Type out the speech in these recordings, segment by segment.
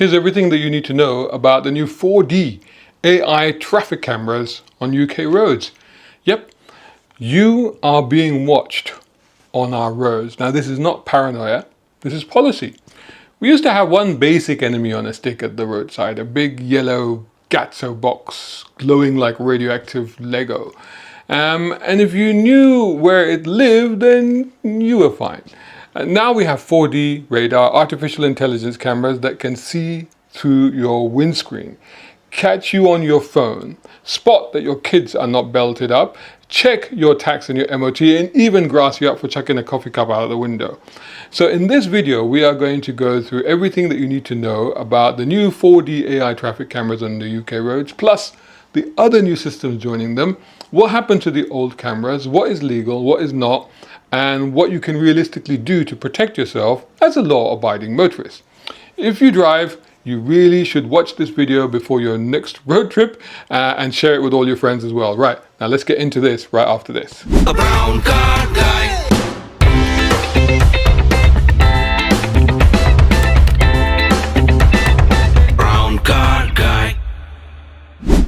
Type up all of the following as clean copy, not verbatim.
Here's everything that you need to know about the new 4D AI traffic cameras on UK roads. Yep, you are being watched on our roads. Now this is not paranoia, this is policy. We used to have one basic enemy on a stick at the roadside, a big yellow Gatsos box glowing like radioactive Lego. And if you knew where it lived, then you were fine. Now we have 4D radar, artificial intelligence cameras that can see through your windscreen, catch you on your phone, spot that your kids are not belted up, check your tax and your MOT, and even grass you up for chucking a coffee cup out of the window. So in this video, we are going to go through everything that you need to know about the new 4D AI traffic cameras on the UK roads, plus the other new systems joining them, what happened to the old cameras, what is legal, what is not, and what you can realistically do to protect yourself as a law-abiding motorist. If you drive, you really should watch this video before your next road trip and share it with all your friends as well. Right, now let's get into this right after this. A brown car guy. Brown car guy.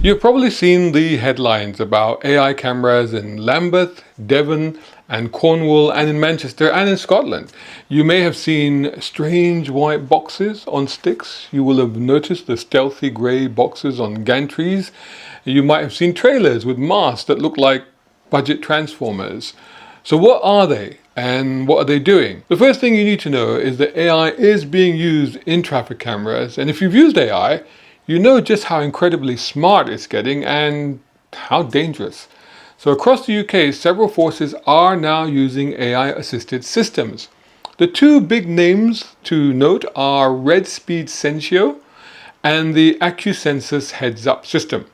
You've probably seen the headlines about AI cameras in Lambeth, Devon and Cornwall, and in Manchester and in Scotland. You may have seen strange white boxes on sticks. You will have noticed the stealthy grey boxes on gantries. You might have seen trailers with masts that look like budget transformers. So what are they and what are they doing? The first thing you need to know is that AI is being used in traffic cameras, and if you've used AI, you know just how incredibly smart it's getting and how dangerous. So across the UK, several forces are now using AI-assisted systems. The two big names to note are Redspeed Sentio and the Acusensus Heads Up system.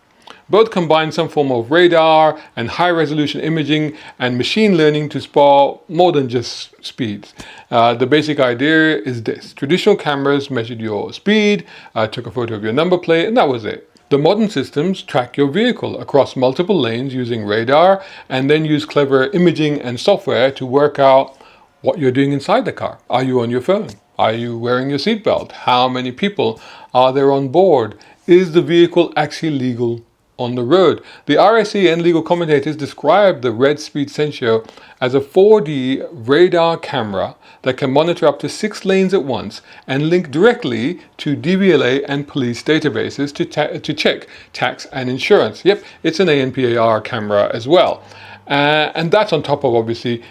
Both combine some form of radar and high-resolution imaging and machine learning to spot more than just speeds. The basic idea is this. Traditional cameras measured your speed, took a photo of your number plate, and that was it. The modern systems track your vehicle across multiple lanes using radar and then use clever imaging and software to work out what you're doing inside the car. Are you on your phone? Are you wearing your seatbelt? How many people are there on board? Is the vehicle actually legal on the road? The RSC and legal commentators describe the Redspeed Sentio as a 4D radar camera that can monitor up to 6 lanes at once and link directly to DVLA and police databases to check tax and insurance. Yep, it's an ANPR camera as well. And that's on top of obviously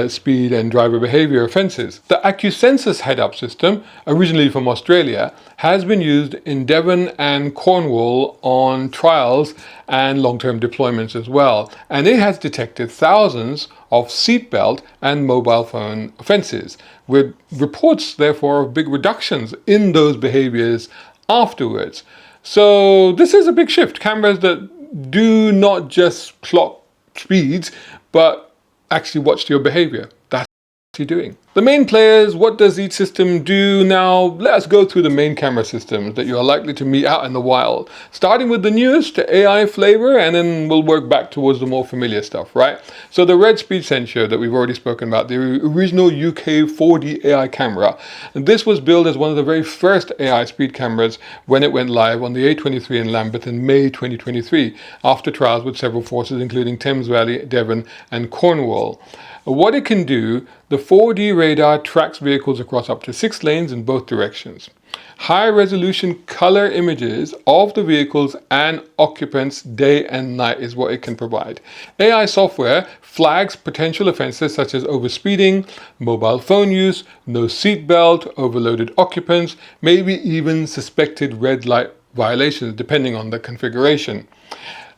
speed and driver behaviour offences. The Acusensus Heads Up system, originally from Australia, has been used in Devon and Cornwall on trials and long-term deployments as well. And it has detected thousands of seatbelt and mobile phone offences, with reports therefore of big reductions in those behaviours afterwards. So this is a big shift. Cameras that do not just clock speeds, but actually watch your behavior. That's what you're doing. The main players, what does each system do? Now, let us go through the main camera systems that you are likely to meet out in the wild, starting with the newest AI flavor, and then we'll work back towards the more familiar stuff, right? So the Redspeed Sentio that we've already spoken about, the original UK 4D AI camera, and this was billed as one of the very first AI speed cameras when it went live on the A23 in Lambeth in May 2023, after trials with several forces including Thames Valley, Devon and Cornwall. What it can do, the 4D radar tracks vehicles across up to 6 lanes in both directions. High-resolution color images of the vehicles and occupants day and night is what it can provide. AI software flags potential offences such as overspeeding, mobile phone use, no seatbelt, overloaded occupants, maybe even suspected red light violations depending on the configuration.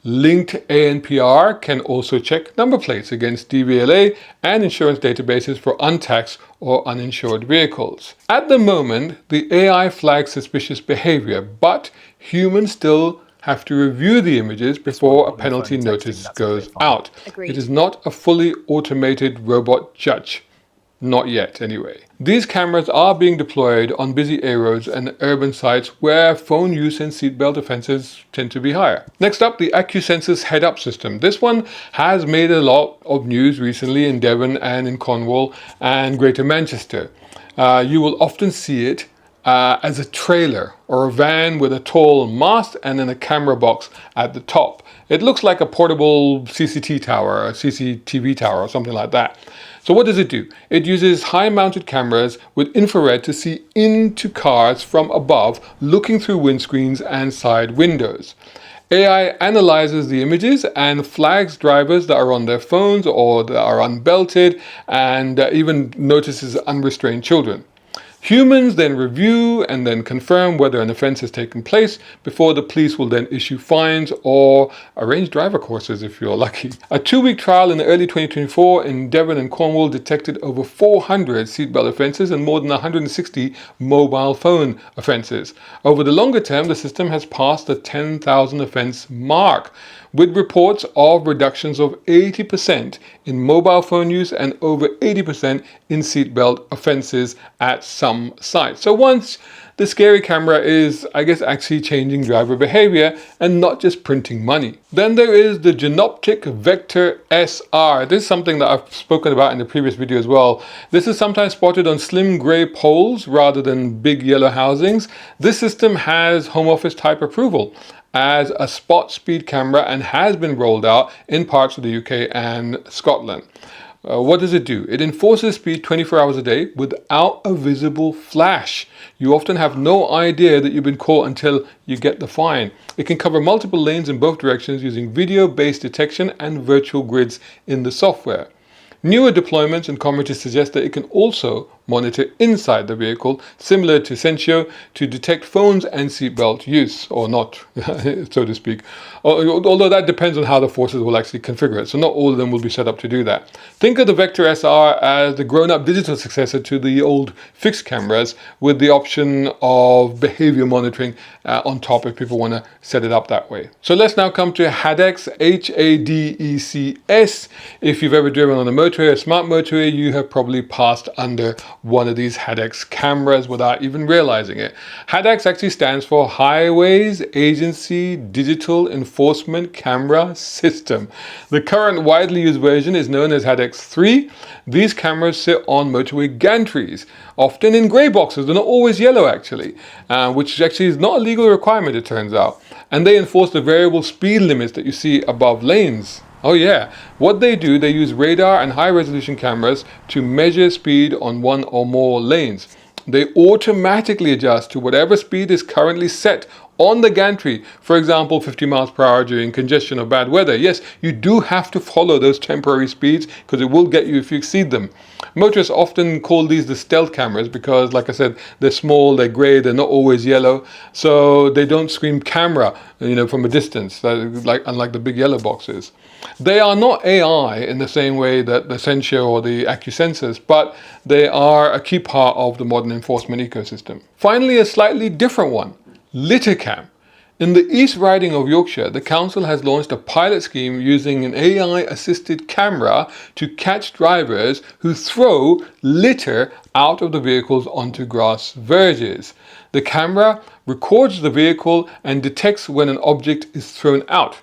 Linked ANPR can also check number plates against DVLA and insurance databases for untaxed or uninsured vehicles. At the moment, the AI flags suspicious behavior, but humans still have to review the images before a penalty notice goes out. It is not a fully automated robot judge. Not yet, anyway. These cameras are being deployed on busy A roads and urban sites where phone use and seatbelt offences tend to be higher. Next up, the Acusensus Heads Up system. This one has made a lot of news recently in Devon and in Cornwall and Greater Manchester. You will often see it as a trailer or a van with a tall mast and then a camera box at the top. It looks like a portable CCTV tower or something like that. So what does it do? It uses high-mounted cameras with infrared to see into cars from above, looking through windscreens and side windows. AI analyzes the images and flags drivers that are on their phones or that are unbelted, and even notices unrestrained children. Humans then review and then confirm whether an offence has taken place before the police will then issue fines or arrange driver courses if you're lucky. A 2-week trial in the early 2024 in Devon and Cornwall detected over 400 seatbelt offences and more than 160 mobile phone offences. Over the longer term, the system has passed the 10,000 offence mark, with reports of reductions of 80% in mobile phone use and over 80% in seatbelt offences at some sites. So once the scary camera is, I guess, actually changing driver behaviour and not just printing money. Then there is the Jenoptik VECTOR SR. This is something that I've spoken about in the previous video as well. This is sometimes spotted on slim grey poles rather than big yellow housings. This system has Home Office type approval as a spot speed camera and has been rolled out in parts of the UK and Scotland. What does it do? It enforces speed 24 hours a day without a visible flash. You often have no idea that you've been caught until you get the fine. It can cover multiple lanes in both directions using video-based detection and virtual grids in the software. Newer deployments and commenters suggest that it can also monitor inside the vehicle, similar to Sentio, to detect phones and seatbelt use, or not, so to speak. Although that depends on how the forces will actually configure it, so not all of them will be set up to do that. Think of the VECTOR SR as the grown-up digital successor to the old fixed cameras, with the option of behaviour monitoring on top if people want to set it up that way. So let's now come to HADECS, HADECS. If you've ever driven on a motorway, a smart motorway, you have probably passed under one of these HADECS cameras without even realizing it. HADECS actually stands for Highways Agency Digital Enforcement Camera System. The current widely used version is known as HADECS 3. These cameras sit on motorway gantries, often in grey boxes. They're not always yellow actually, which actually is not a legal requirement, it turns out. And they enforce the variable speed limits that you see above lanes. Oh yeah, what they do, they use radar and high resolution cameras to measure speed on one or more lanes. They automatically adjust to whatever speed is currently set on the gantry. For example, 50 miles per hour during congestion or bad weather. Yes, you do have to follow those temporary speeds because it will get you if you exceed them. Motorists often call these the stealth cameras because, like I said, they're small, they're grey, they're not always yellow, so they don't scream camera, from a distance, unlike the big yellow boxes. They are not AI in the same way that the Sentio or the Acusensus, but they are a key part of the modern enforcement ecosystem. Finally, a slightly different one, LitterCam. In the East Riding of Yorkshire, the council has launched a pilot scheme using an AI-assisted camera to catch drivers who throw litter out of the vehicles onto grass verges. The camera records the vehicle and detects when an object is thrown out.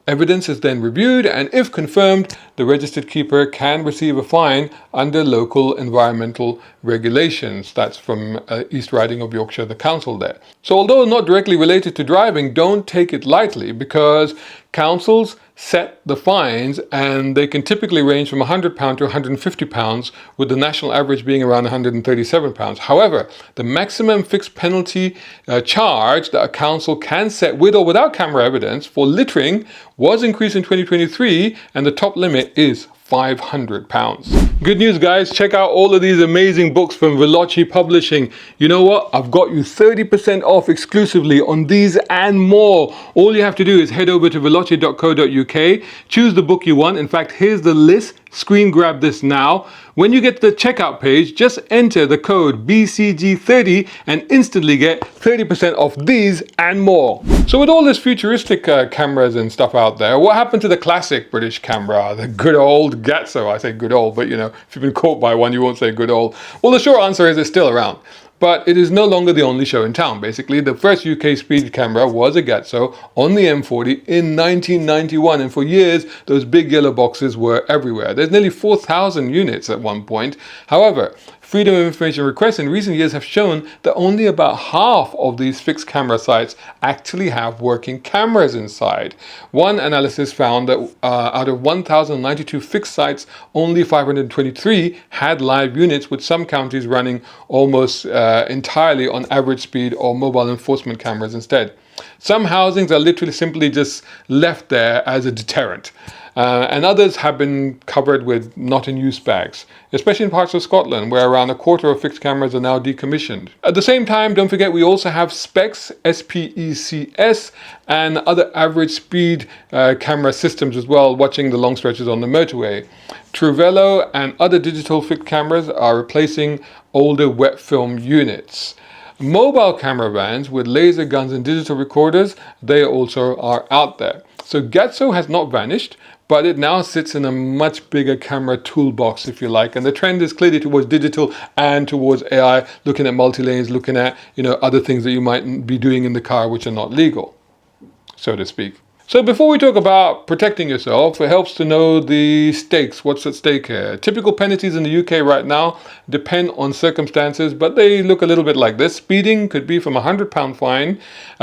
Evidence is then reviewed, and if confirmed, the registered keeper can receive a fine under local environmental regulations. That's from East Riding of Yorkshire, the council there. So although not directly related to driving, don't take it lightly, because councils set the fines and they can typically range from £100 to £150, with the national average being around £137. However, the maximum fixed penalty charge that a council can set with or without camera evidence for littering was increased in 2023, and the top limit is £500. Good news, guys, check out all of these amazing books from Veloci Publishing. You know what? I've got you 30% off exclusively on these and more. All you have to do is head over to veloci.co.uk, choose the book you want. In fact, here's the list. Screen grab this now. When you get to the checkout page, just enter the code BCG30 and instantly get 30% off these and more. So with all this futuristic cameras and stuff out there, what happened to the classic British camera, the good old Gatsos? I say good old, but if you've been caught by one, you won't say good old. Well, the short answer is it's still around. But it is no longer the only show in town. Basically, the first UK speed camera was a Gatsos on the M40 in 1991, and for years those big yellow boxes were everywhere. There's nearly 4,000 units at one point. However, Freedom of Information requests in recent years have shown that only about half of these fixed camera sites actually have working cameras inside. One analysis found that out of 1,092 fixed sites, only 523 had live units, with some counties running almost entirely on average speed or mobile enforcement cameras instead. Some housings are literally simply just left there as a deterrent. And others have been covered with not in use bags, especially in parts of Scotland where around a quarter of fixed cameras are now decommissioned. At the same time, don't forget we also have SPECS, SPECS, and other average speed camera systems as well, watching the long stretches on the motorway. Truvelos and other digital fixed cameras are replacing older wet film units. Mobile camera vans with laser guns and digital recorders, they also are out there. So Gatsos has not vanished, but it now sits in a much bigger camera toolbox, if you like. And the trend is clearly towards digital and towards AI, looking at multi-lanes, looking at, other things that you might be doing in the car which are not legal, so to speak. So before we talk about protecting yourself, it helps to know the stakes, what's at stake here. Typical penalties in the UK right now depend on circumstances, but they look a little bit like this. Speeding could be from £100 fine,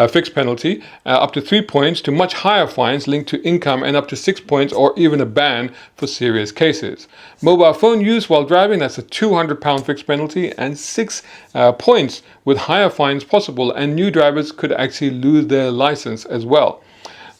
fixed penalty, up to 3 points, to much higher fines linked to income and up to 6 points, or even a ban for serious cases. Mobile phone use while driving, that's a £200 fixed penalty and 6 points with higher fines possible, and new drivers could actually lose their license as well.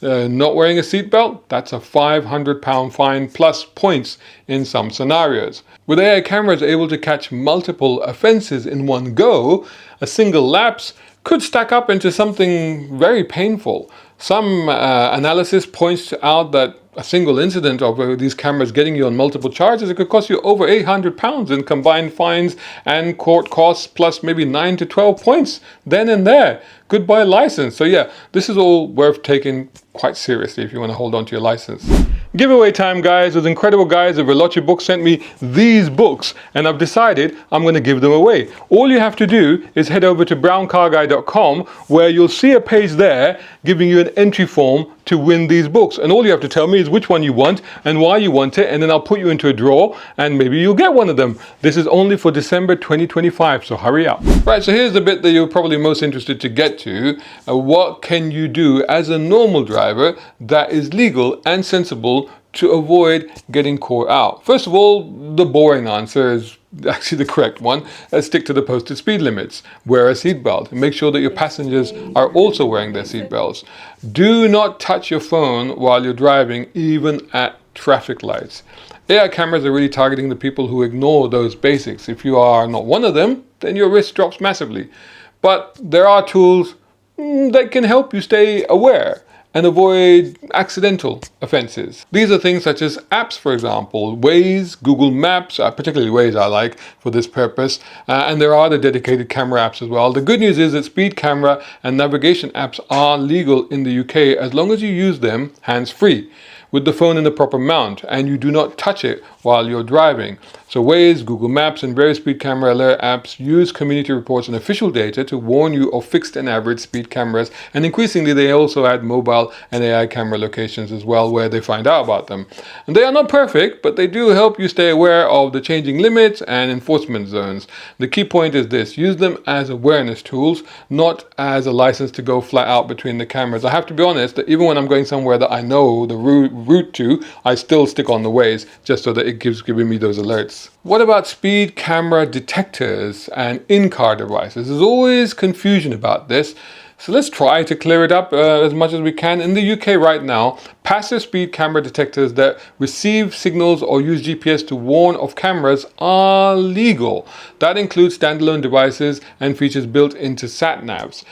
Not wearing a seatbelt, that's a £500 fine plus points in some scenarios. With AI cameras able to catch multiple offences in one go, a single lapse could stack up into something very painful. Some analysis points out that a single incident of these cameras getting you on multiple charges, it could cost you over £800 in combined fines and court costs, plus maybe 9 to 12 points then and there. Goodbye license. So yeah, this is all worth taking quite seriously if you want to hold on to your license. Giveaway time, guys. Those incredible guys at Veloci Books sent me these books, and I've decided I'm going to give them away. All you have to do is head over to browncarguy.com, where you'll see a page there giving you an entry form to win these books. And all you have to tell me is which one you want and why you want it, and then I'll put you into a draw and maybe you'll get one of them. This is only for December 2025, so hurry up. Right, so here's the bit that you're probably most interested to get to. What can you do as a normal driver that is legal and sensible to avoid getting caught out? First of all, the boring answer is actually the correct one. Stick to the posted speed limits. Wear a seatbelt and make sure that your passengers are also wearing their seatbelts. Do not touch your phone while you're driving, even at traffic lights. AI cameras are really targeting the people who ignore those basics. If you are not one of them, then your risk drops massively. But there are tools that can help you stay aware and avoid accidental offences. These are things such as apps, for example, Waze, Google Maps, particularly Waze I like for this purpose, and there are the dedicated camera apps as well. The good news is that speed camera and navigation apps are legal in the UK as long as you use them hands-free, with the phone in the proper mount, and you do not touch it while you're driving. So Waze, Google Maps, and various speed camera alert apps use community reports and official data to warn you of fixed and average speed cameras, and increasingly they also add mobile and AI camera locations as well where they find out about them. And they are not perfect, but they do help you stay aware of the changing limits and enforcement zones. The key point is this: use them as awareness tools, not as a license to go flat out between the cameras. I have to be honest that even when I'm going somewhere that I know the route to, I still stick on the Waze just so that it gives giving me those alerts. What about speed camera detectors and in-car devices? There's always confusion about this. So let's try to clear it up as much as we can. In the UK right now, passive speed camera detectors that receive signals or use GPS to warn of cameras are legal. That includes standalone devices and features built into sat-navs,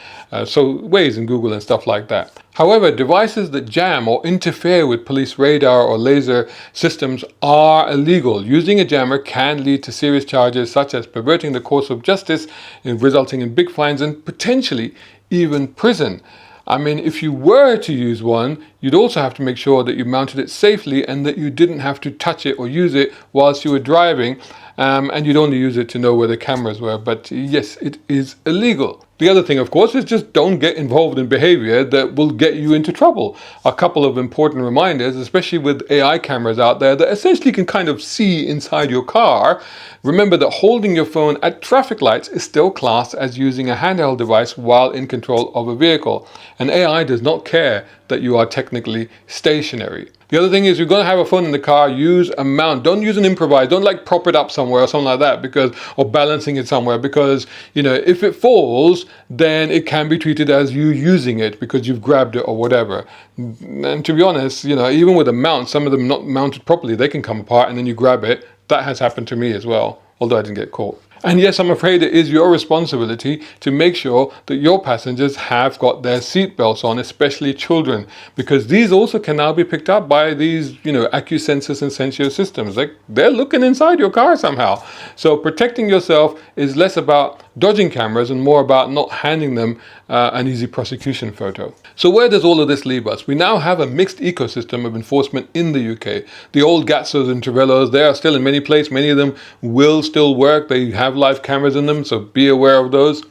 so Waze and Google and stuff like that. However, devices that jam or interfere with police radar or laser systems are illegal. Using a jammer can lead to serious charges such as perverting the course of justice, resulting in big fines and potentially even prison. I mean, if you were to use one, you'd also have to make sure that you mounted it safely and that you didn't have to touch it or use it whilst you were driving, and you'd only use it to know where the cameras were. But yes, it is illegal. The other thing, of course, is just don't get involved in behavior that will get you into trouble. A couple of important reminders, especially with AI cameras out there that essentially can kind of see inside your car. Remember that holding your phone at traffic lights is still classed as using a handheld device while in control of a vehicle. And AI does not care that you are technically stationary. The other thing is, you're going to have a phone in the car, use a mount. Don't use an improvise. Don't like prop it up somewhere or something like that, because, or balancing it somewhere, because, you know, if it falls, then it can be treated as you using it because you've grabbed it or whatever. And to be honest, you know, even with a mount, some of them not mounted properly, they can come apart and then you grab it. That has happened to me as well, although I didn't get caught. And yes, I'm afraid it is your responsibility to make sure that your passengers have got their seatbelts on, especially children, because these also can now be picked up by these, you know, Acusensus and Sentio systems. Like, they're looking inside your car somehow. So protecting yourself is less about dodging cameras and more about not handing them an easy prosecution photo. So where does all of this leave us? We now have a mixed ecosystem of enforcement in the UK. The old Gatsos and Truvelos, they are still in many places. Many of them will still work. They have live cameras in them, so be aware of those.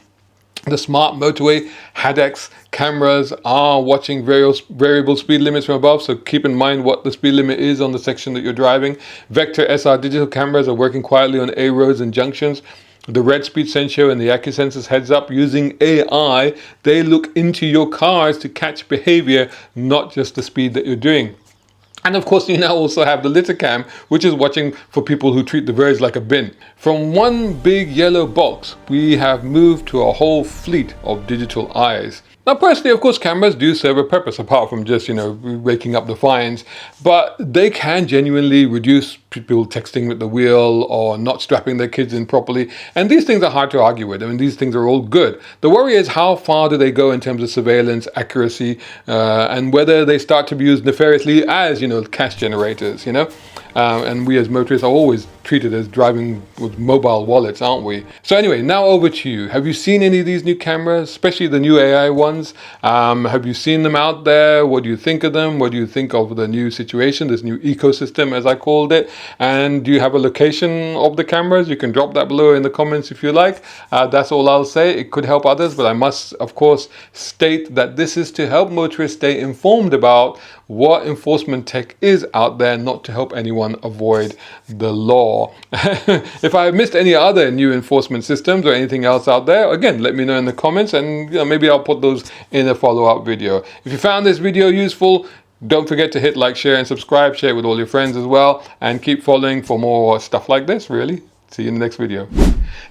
The smart motorway HADECS cameras are watching variable speed limits from above, so keep in mind what the speed limit is on the section that you're driving. VECTOR SR digital cameras are working quietly on A roads and junctions. The Redspeed Sentio and the Acusensus Heads Up, using AI, they look into your cars to catch behavior, not just the speed that you're doing. And of course, you now also have the LitterCam, which is watching for people who treat the roads like a bin. From one big yellow box, we have moved to a whole fleet of digital eyes. Now, personally, of course, cameras do serve a purpose apart from just, you know, raking up the fines, but they can genuinely reduce people texting at the wheel or not strapping their kids in properly. And these things are hard to argue with. I mean, these things are all good. The worry is, how far do they go in terms of surveillance, accuracy, and whether they start to be used nefariously as, you know, cash generators, you know? And we as motorists are always treated as driving with mobile wallets, aren't we? So anyway, now over to you. Have you seen any of these new cameras, especially the new AI ones? Have you seen them out there? What do you think of them? What do you think of the new situation, this new ecosystem, as I called it? And do you have a location of the cameras? You can drop that below in the comments if you like. That's all I'll say. It could help others, but I must, of course, state that this is to help motorists stay informed about what enforcement tech is out there, not to help anyone avoid the law. If I missed any other new enforcement systems or anything else out there, again, let me know in the comments, and, you know, maybe I'll put those in a follow-up video. If you found this video useful, don't forget to hit like, share, and subscribe. Share it with all your friends as well, and keep following for more stuff like this, really. See you in the next video.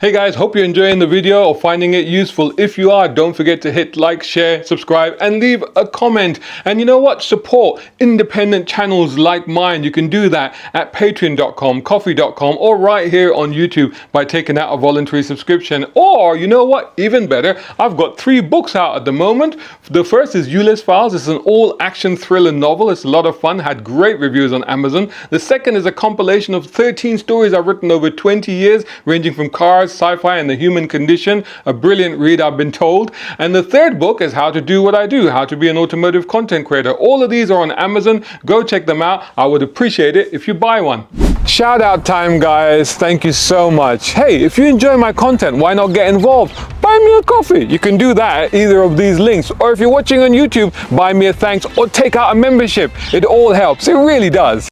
Hey guys, hope you're enjoying the video or finding it useful. If you are, don't forget to hit like, share, subscribe, and leave a comment. And you know what? Support independent channels like mine. You can do that at patreon.com, coffee.com, or right here on YouTube by taking out a voluntary subscription. Or, you know what? Even better, I've got 3 books out at the moment. The first is Ulysses Files. It's an all-action thriller novel. It's a lot of fun. Had great reviews on Amazon. The second is a compilation of 13 stories I've written over 20 years, ranging from cars, sci-fi, and the human condition. A brilliant read, I've been told. And the third book is How to Do What I Do, How to Be an Automotive Content Creator. All of these are on Amazon. Go check them out. I would appreciate it if you buy one. Shout out time, guys. Thank you so much. Hey, if you enjoy my content, why not get involved? Buy me a coffee. You can do that at either of these links. Or if you're watching on YouTube, buy me a thanks or take out a membership. It all helps. It really does.